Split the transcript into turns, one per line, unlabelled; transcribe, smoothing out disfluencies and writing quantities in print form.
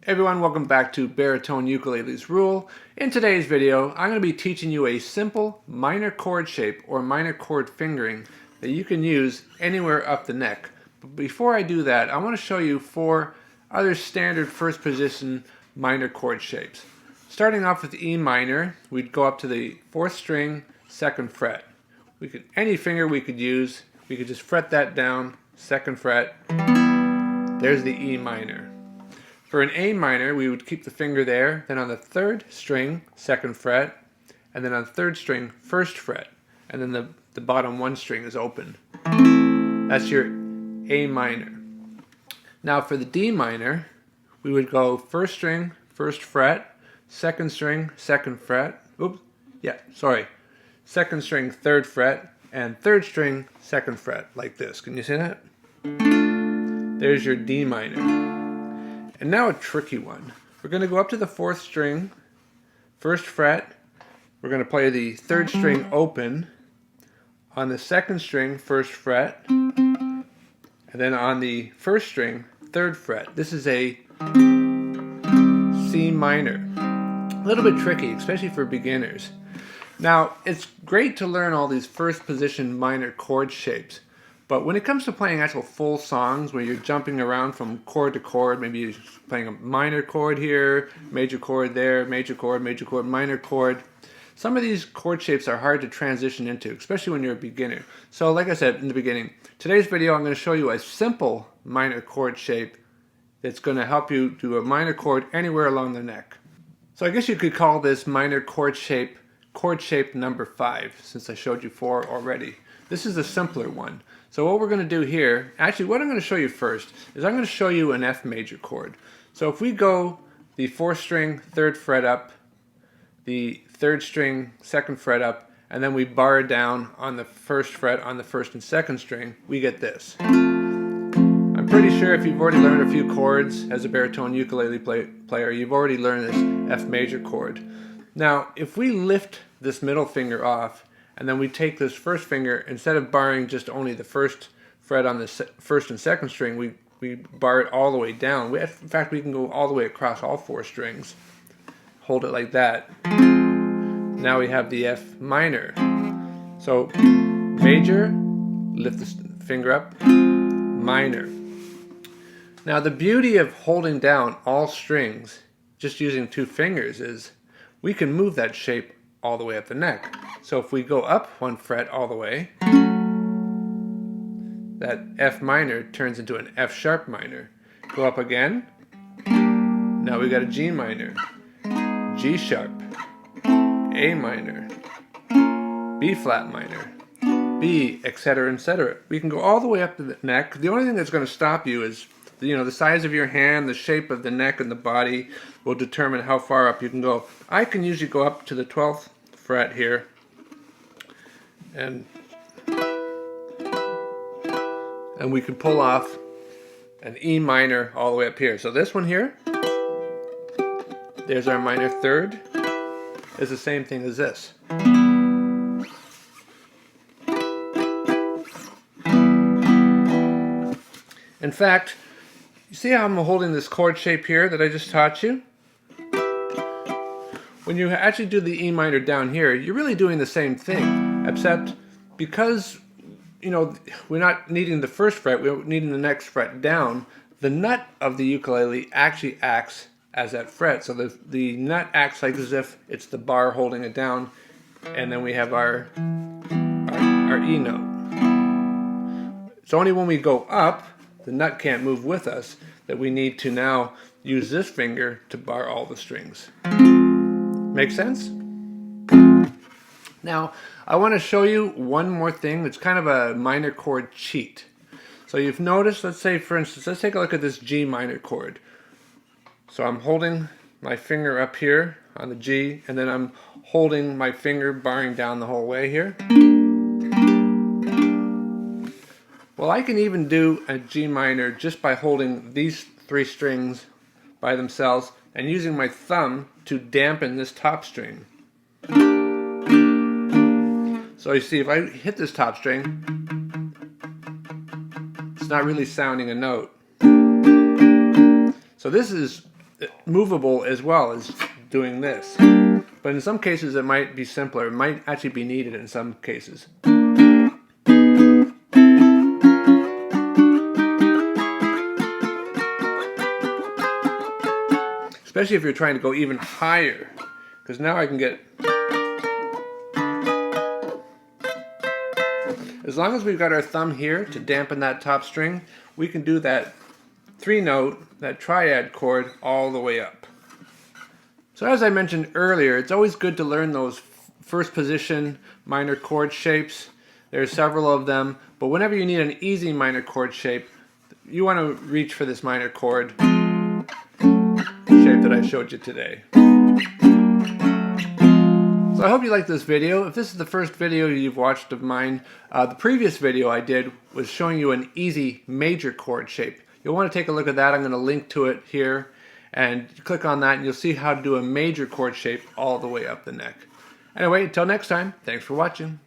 Everyone, welcome back to Baritone Ukulele's Rule. In today's video, I'm going to be teaching you a simple minor chord shape or minor chord fingering that you can use anywhere up the neck. But before I do that, I want to show you 4 other standard first position minor chord shapes. Starting off with E minor, we'd go up to the 4th string, 2nd fret. Any finger we could use, we could just fret that down, 2nd fret. There's the E minor. For an A minor, we would keep the finger there, then on the 3rd string, 2nd fret, and then on the 3rd string, 1st fret, and then the bottom 1 string is open. That's your A minor. Now for the D minor, we would go 1st string, 1st fret, 2nd string, 2nd fret, 2nd string, 3rd fret, and 3rd string, 2nd fret, like this. Can you see that? There's your D minor. And now a tricky one. We're going to go up to the 4th string, 1st fret. We're going to play the 3rd string open. On the 2nd string, 1st fret. And then on the 1st string, 3rd fret. This is a C minor. A little bit tricky, especially for beginners. Now, it's great to learn all these first position minor chord shapes. But when it comes to playing actual full songs where you're jumping around from chord to chord, maybe you're playing a minor chord here, major chord there, major chord, minor chord, some of these chord shapes are hard to transition into, especially when you're a beginner. So like I said in the beginning, today's video I'm going to show you a simple minor chord shape that's going to help you do a minor chord anywhere along the neck. So I guess you could call this minor chord shape number 5, since I showed you 4 already. This is a simpler one. So what we're going to do here, actually what I'm going to show you first is I'm going to show you an F major chord. So if we go the 4th string, 3rd fret up, the 3rd string, 2nd fret up, and then we bar down on the 1st fret on the 1st and 2nd string, we get this. I'm pretty sure if you've already learned a few chords as a baritone ukulele player, you've already learned this F major chord. Now if we lift this middle finger off, and then we take this 1st finger, instead of barring just only the 1st fret on the 1st and 2nd string, we bar it all the way down. In fact, we can go all the way across all 4 strings. Hold it like that. Now we have the F minor. So major, lift the finger up, minor. Now the beauty of holding down all strings, just using 2 fingers, is we can move that shape all the way up the neck. So if we go up 1 fret all the way, that F minor turns into an F sharp minor. Go up again, now we got a G minor, G sharp, A minor, B flat minor, B, etc., etc. We can go all the way up to the neck. The only thing that's going to stop you is the size of your hand, the shape of the neck and the body will determine how far up you can go. I can usually go up to the 12th fret here, and we can pull off an E minor all the way up here. So this one here, there's our minor 3rd, is the same thing as this. In fact, you see how I'm holding this chord shape here that I just taught you? When you actually do the E minor down here, you're really doing the same thing, except because we're not needing the 1st fret, we're needing the next fret down, the nut of the ukulele actually acts as that fret. So the nut acts like as if it's the bar holding it down, and then we have our E note. It's only when we go up, the nut can't move with us, that we need to now use this finger to bar all the strings. Make sense? Now, I want to show you one more thing that's kind of a minor chord cheat. So you've noticed, let's say for instance, let's take a look at this G minor chord. So I'm holding my finger up here on the G, and then I'm holding my finger barring down the whole way here. Well, I can even do a G minor just by holding these 3 strings by themselves and using my thumb to dampen this top string. So you see, if I hit this top string, it's not really sounding a note. So this is movable as well as doing this. But in some cases it might be simpler. It might actually be needed in some cases. Especially if you're trying to go even higher. Because now I can get... As long as we've got our thumb here to dampen that top string, we can do that 3-note, that triad chord, all the way up. So as I mentioned earlier, it's always good to learn those first position minor chord shapes. There's several of them, but whenever you need an easy minor chord shape, you want to reach for this minor chord shape that I showed you today. So I hope you liked this video. If this is the first video you've watched of mine, the previous video I did was showing you an easy major chord shape. You'll want to take a look at that. I'm going to link to it here, and click on that and you'll see how to do a major chord shape all the way up the neck. Anyway, until next time, thanks for watching.